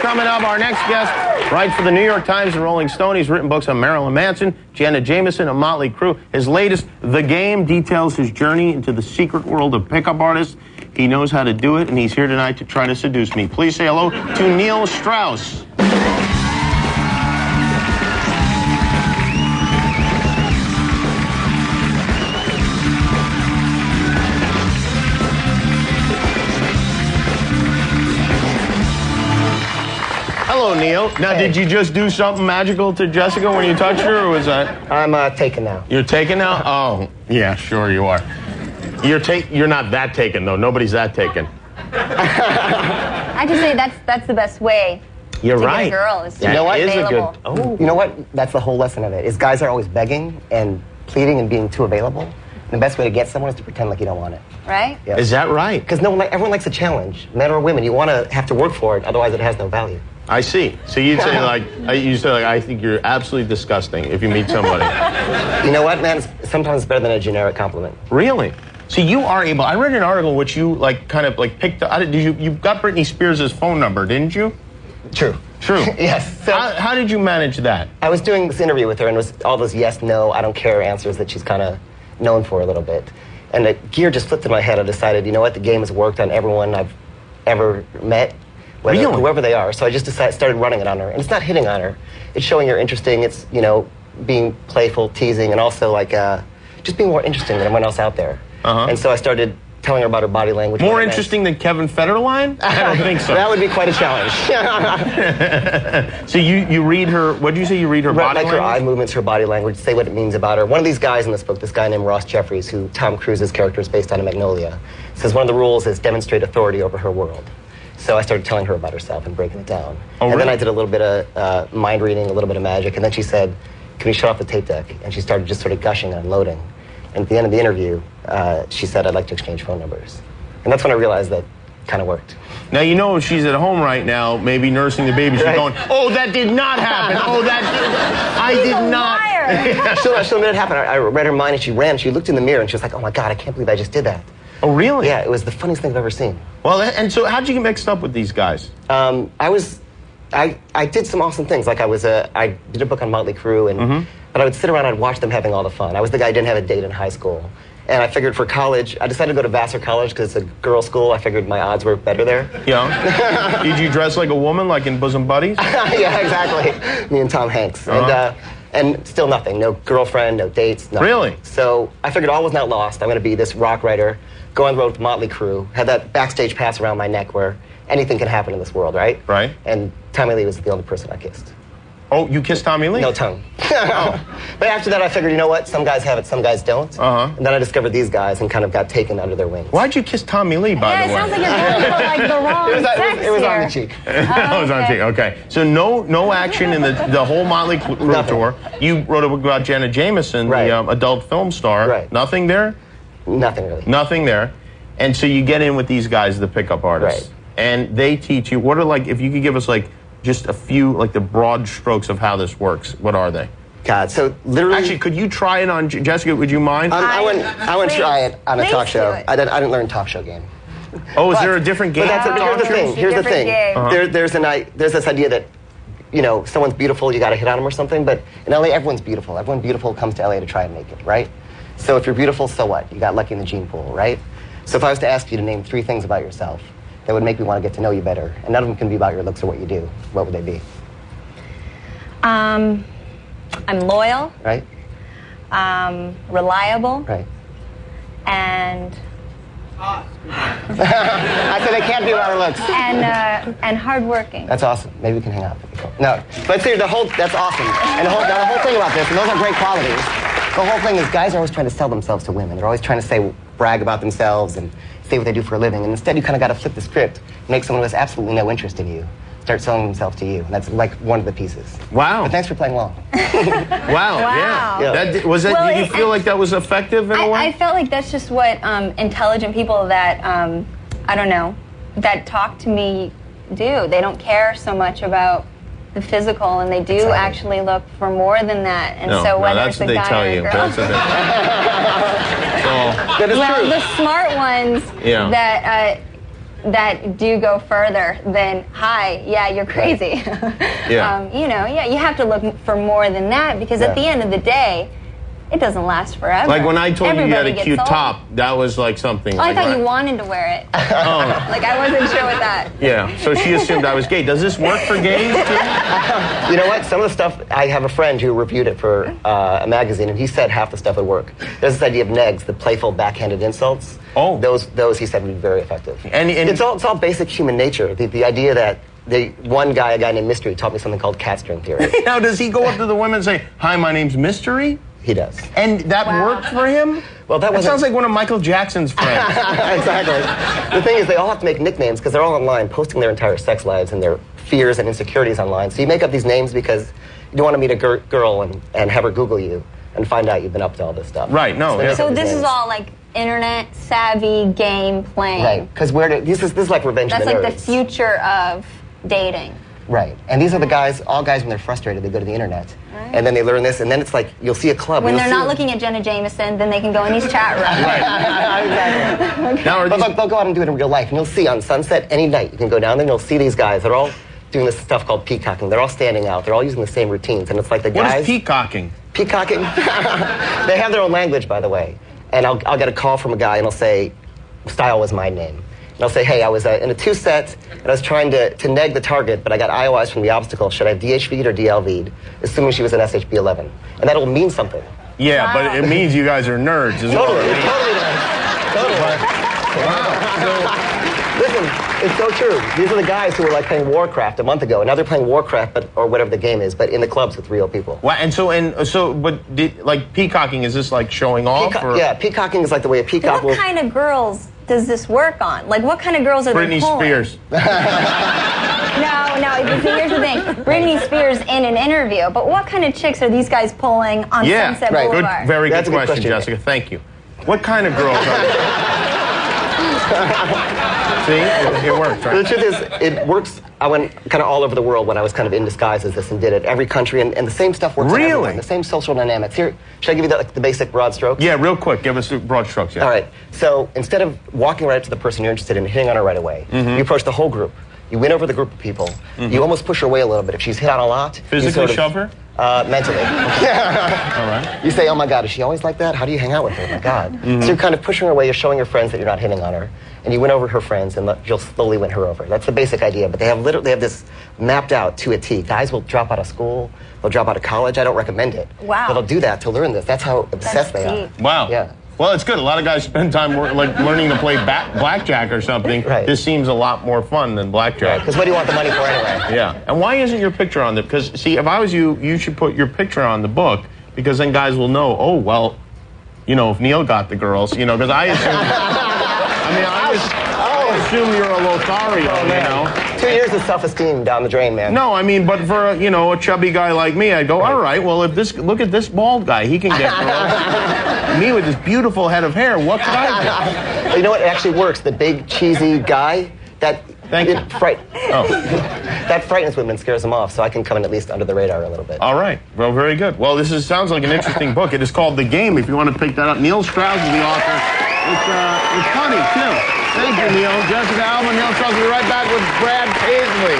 coming up. Our next guest writes for the New York Times and Rolling Stone. He's written books on Marilyn Manson, Jenna Jameson, and Motley Crue. His latest, The Game, details his journey into the secret world of pickup artists. He knows how to do it, and he's here tonight to try to seduce me. Please say hello to Neil Strauss. Hello, Neil. Now, Did you just do something magical to Jessica when you touched her, or was that? I'm taken now. You're taken now? Oh, yeah, sure you are. You're not that taken, though. Nobody's that taken. I just say that's the best way. You're to right. Get a girl is you know what? available. Oh. You know what? That's the whole lesson of it. Is guys are always begging and pleading and being too available. And the best way to get someone is to pretend like you don't want it. Right? Yeah. Is that right? Because everyone likes a challenge, men or women. You want to have to work for it, otherwise it has no value. I see. So you'd say I think you're absolutely disgusting if you meet somebody. You know what, man? Sometimes it's better than a generic compliment. Really? So you are able. I read an article in which you kind of picked. You got Britney Spears' phone number, didn't you? True. True. Yes. So how did you manage that? I was doing this interview with her, and it was all those yes, no, I don't care answers that she's kind of known for a little bit. And the gear just flipped in my head. I decided, you know what? The game has worked on everyone I've ever met. Whoever they are. So I just started running it on her. And it's not hitting on her. It's showing you're interesting. It's, being playful, teasing, and also just being more interesting than everyone else out there. And so I started telling her about her body language. More interesting than Kevin Federline? I don't think so. That would be quite a challenge. So you read her, what did you say, you read her body language? Her eye movements, her body language, say what it means about her. One of these guys in this book, this guy named Ross Jeffries, who Tom Cruise's character is based on in Magnolia, says one of the rules is demonstrate authority over her world. So I started telling her about herself and breaking it down. And then I did a little bit of mind reading, a little bit of magic, and then she said, can we shut off the tape deck? And she started just sort of gushing and unloading. And at the end of the interview, she said, I'd like to exchange phone numbers. And that's when I realized that kind of worked. Now, she's at home right now, maybe nursing the baby. She's going, oh, that did not happen. Oh, I did not. She'll admit it happened. I read her mind, and she ran. She looked in the mirror, and she was like, oh, my God, I can't believe I just did that. Oh, really? Yeah, it was the funniest thing I've ever seen. Well, and so how'd you get mixed up with these guys? I did some awesome things. Like I did a book on Motley Crue, but I would sit around and I'd watch them having all the fun. I was the guy who didn't have a date in high school. And I figured for college, I decided to go to Vassar College because it's a girls' school. I figured my odds were better there. Yeah. Did you dress like a woman, like in Bosom Buddies? Yeah, exactly. Me and Tom Hanks. And still nothing. No girlfriend, no dates, nothing. Really? So I figured all was not lost. I'm going to be this rock writer, go on the road with Motley Crue, have that backstage pass around my neck where anything can happen in this world, right? Right. And Tommy Lee was the only person I kissed. Oh, you kissed Tommy Lee? No tongue. But after that, I figured, you know what? Some guys have it, some guys don't. And then I discovered these guys and kind of got taken under their wings. Why'd you kiss Tommy Lee, by the way? Yeah, it sounds like you're going for the wrong sex It was on the cheek. It was on the cheek, okay. So no action in the whole Motley Crue tour. You wrote a book about Jenna Jameson, the adult film star. Right. Nothing there? Nothing, really. Nothing there. And so you get in with these guys, the pickup artists. Right. And they teach you, what are if you could give us just a few, the broad strokes of how this works, what are they? God, so literally... Actually, could you try it on, Jessica, would you mind? I wouldn't try it on a talk show. I didn't learn talk show game. Oh, is there a different game? But here's the thing. There's this idea that, someone's beautiful, you gotta hit on them or something, but in LA, everyone's beautiful. Everyone beautiful comes to LA to try and make it, right? So if you're beautiful, so what? You got lucky in the gene pool, right? So if I was to ask you to name 3 things about yourself that would make me want to get to know you better, and none of them can be about your looks or what you do, what would they be? I'm loyal. Right. Reliable. Right. And... I said they can't be about our looks. And hardworking. That's awesome. Maybe we can hang out. No, but seriously, that's awesome. And the whole thing about this, and those are great qualities. The whole thing is guys are always trying to sell themselves to women. They're always trying to brag about themselves and say what they do for a living. And instead, you kind of got to flip the script, make someone who has absolutely no interest in you start selling themselves to you. And that's one of the pieces. Wow. But thanks for playing along. Wow. Yeah. Did you feel like that was effective in a way? I felt like that's just what intelligent people that, that talk to me do. They don't care so much about the physical, and they do actually look for more than that. And so whether it's a guy or a girl. That is true. The smart ones that that do go further than, hi, yeah, you're crazy. Yeah. You have to look for more than that, because at the end of the day, it doesn't last forever. Like when I told you you had a cute top, that was like something. Oh, I thought you wanted to wear it. Like I wasn't sure with that. Yeah, so she assumed I was gay. Does this work for gays too? You know what? Some of the stuff, I have a friend who reviewed it for a magazine, and he said half the stuff would work. There's this idea of negs, the playful backhanded insults. Oh. Those he said would be very effective. And it's all basic human nature. The idea that a guy named Mystery taught me something called cat string theory. Now, does he go up to the women and say, hi, my name's Mystery? He does. And that worked for him? Well, that sounds like one of Michael Jackson's friends. Exactly. The thing is, they all have to make nicknames because they're all online, posting their entire sex lives and their fears and insecurities online. So you make up these names because you don't want to meet a girl and have her Google you and find out you've been up to all this stuff. Right, no. So this is all like internet savvy game playing. Right, because this is like Revenge of the Nerds. That's like the future of dating. Right, and these are the guys, all guys when they're frustrated, they go to the internet. Right. And then they learn this, and then it's like, you'll see a club. When they're not looking at Jenna Jameson, then they can go in these chat rooms. Right. Okay. Now, they'll go out and do it in real life, and you'll see on Sunset any night, you can go down there and you'll see these guys. They're all doing this stuff called peacocking. They're all standing out. They're all using the same routines, and it's like the guys... What is peacocking? Peacocking? They have their own language, by the way. And I'll get a call from a guy, and he'll say, Style was my name. And I'll say, hey, I was in a 2-set, and I was trying to neg the target, but I got IOIs from the obstacle. Should I have DHV'd or DLV'd? Assuming she was an SHB 11. And that'll mean something. Yeah, but it means you guys are nerds as well. Totally does. Totally. Wow. Listen, it's so true. These are the guys who were like playing Warcraft a month ago, and now they're playing Warcraft, or whatever the game is, but in the clubs with real people. Wow, like peacocking, is this like showing off? Yeah, peacocking is like the way a peacock will... What kind of girls does this work on? Like, what kind of girls are they pulling? Britney Spears. No, here's the thing. Britney Spears in an interview, but what kind of chicks are these guys pulling on Sunset Boulevard? Good, very good question, Jessica. Thank you. What kind of girls are they? See, it works, right? The truth is, it works. I went kind of all over the world when I was kind of in disguise as this and did it. Every country, and the same stuff works. Really? Everyone, the same social dynamics. Here, should I give you the basic broad strokes? Yeah, real quick. Give us the broad strokes, yeah. All right. So instead of walking right up to the person you're interested in and hitting on her right away, you approach the whole group. You win over the group of people. You almost push her away a little bit. If she's hit on a lot... Physically shove her? Mentally. All right. You say, oh my God, is she always like that? How do you hang out with her? Oh my God. So you're kind of pushing her away. You're showing your friends that you're not hitting on her. And you win over her friends, and you'll slowly win her over. That's the basic idea. But they have this mapped out to a T. Guys will drop out of school. They'll drop out of college. I don't recommend it. Wow. But they'll do that to learn this. That's how obsessed they are. Wow. Yeah. Well, it's good. A lot of guys spend time learning to play blackjack or something. Right. This seems a lot more fun than blackjack. Because what do you want the money for anyway? Yeah. And why isn't your picture on the... Because, see, if I was you, you should put your picture on the book, because then guys will know, oh, well, if Neil got the girls, because I assume... I assume you're a Lothario, 2 years of self-esteem down the drain, man. No, but for a chubby guy like me, I'd go, all right, well, look at this bald guy, he can get girls. Me with this beautiful head of hair, what could I do? You know what? It actually works. The big, cheesy guy, that frightens women, scares them off, so I can come in at least under the radar a little bit. All right. Well, very good. Well, sounds like an interesting book. It is called The Game, if you want to pick that up. Neil Strauss is the author. It's funny, too. Thank you, Neil. Jessica, Alba, Neil Strauss. We'll be right back with Brad Paisley.